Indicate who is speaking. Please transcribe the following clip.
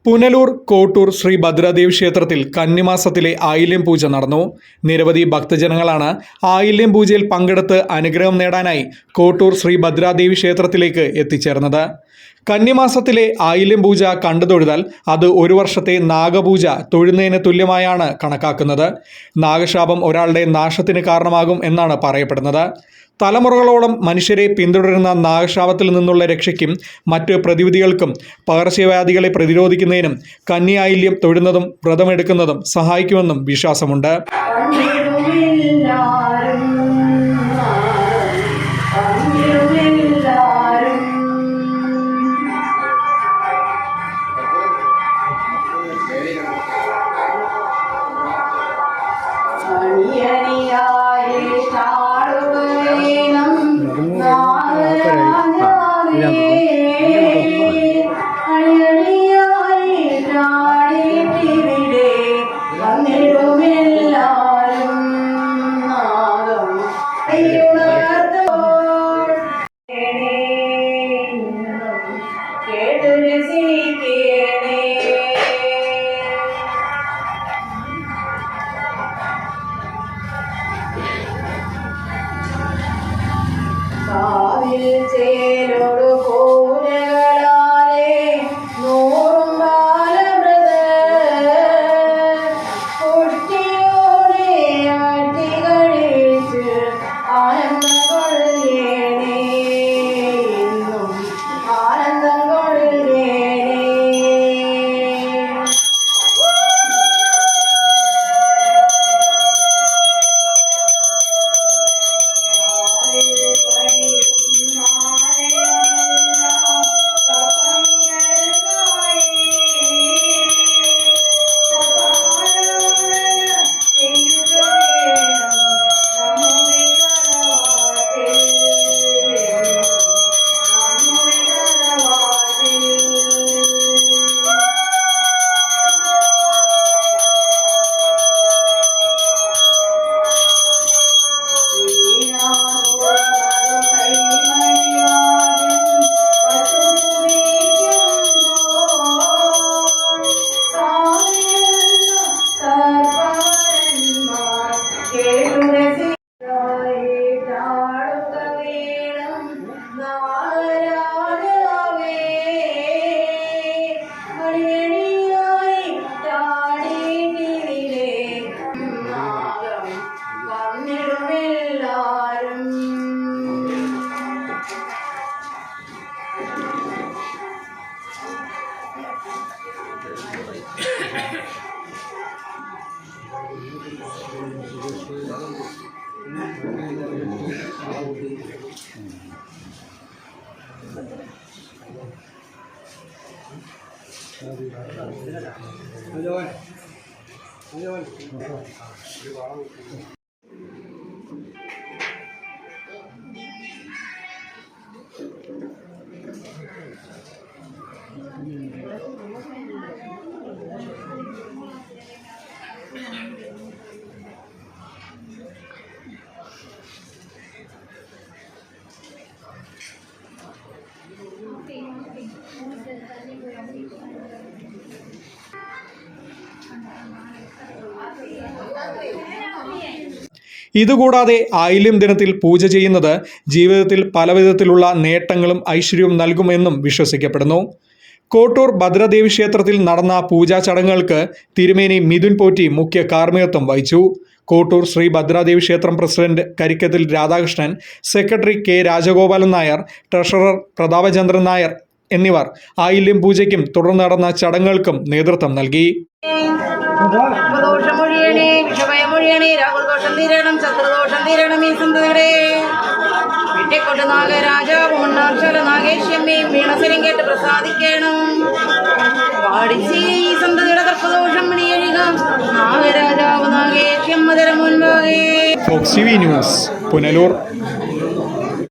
Speaker 1: പുനലൂർ കോട്ടൂർ ശ്രീ ഭദ്രാദേവി ക്ഷേത്രത്തിൽ കന്നിമാസത്തിലെ ആയില്യം പൂജ നടന്നു. നിരവധി ഭക്തജനങ്ങളാണ് ആയില്യം പൂജയിൽ പങ്കെടുത്ത് അനുഗ്രഹം നേടാനായി കോട്ടൂർ ശ്രീ ഭദ്രാദേവി ക്ഷേത്രത്തിലേക്ക് എത്തിച്ചേർന്നത്. കന്നിമാസത്തിലെ ആയില്യം പൂജ കണ്ടു തൊഴുതാൽ അത് ഒരു വർഷത്തെ നാഗപൂജ തൊഴുന്നതിന് തുല്യമായാണ് കണക്കാക്കുന്നത്. നാഗശാപം ഒരാളുടെ നാശത്തിന് കാരണമാകും എന്നാണ് പറയപ്പെടുന്നത്. തലമുറകളോളം മനുഷ്യരെ പിന്തുടരുന്ന നാഗശാപത്തിൽ നിന്നുള്ള രക്ഷയ്ക്കും മറ്റ് പ്രതിവിധികൾക്കും പകർച്ചവ്യാധികളെ പ്രതിരോധിക്കുന്നതിനും കന്നിയായില്യം തൊഴുന്നതും വ്രതമെടുക്കുന്നതും സഹായിക്കുമെന്നും വിശ്വാസമുണ്ട്. ഇതുകൂടാതെ ആയില്യം ദിനത്തിൽ പൂജ ചെയ്യുന്നത് ജീവിതത്തിൽ പലവിധത്തിലുള്ള നേട്ടങ്ങളും ഐശ്വര്യവും നൽകുമെന്നും വിശ്വസിക്കപ്പെടുന്നു. കോട്ടൂർ ഭദ്രദേവി ക്ഷേത്രത്തിൽ നടന്ന പൂജാ ചടങ്ങുകൾക്ക് തിരുമേനി മിഥുൻ പോറ്റി മുഖ്യ കാർമ്മികത്വം വഹിച്ചു. കോട്ടൂർ ശ്രീ ഭദ്രാദേവി ക്ഷേത്രം president Karikkathil Radhakrishnan, secretary K Rajagopalan Nair, treasurer Prathapachandran Nair എന്നിവർ ആയില്യം പൂജയ്ക്കും തുടർന്ന് നടന്ന ചടങ്ങുകൾക്കും നേതൃത്വം നൽകി.
Speaker 2: രാഹുൽദോഷം തീരണം, ശത്രുദോഷം തീരണം. ഈ സന്തതിയുടെ വെട്ടിക്കൊണ്ട് നാഗരാജാവ് മുന്നാർശല നാഗേശ്യമ്മയും വീണസരം കേട്ട് പ്രസാദിക്കണം. പാടിച്ചി ഈ സന്തതിയുടെ കർപ്പദോഷം മണിയഴിക നാഗരാജാവ് നാഗേശ്യം മധുര മുൻപാകെ.
Speaker 1: ഫോക്സ് ടി വി ന്യൂസ്, പുനലൂർ.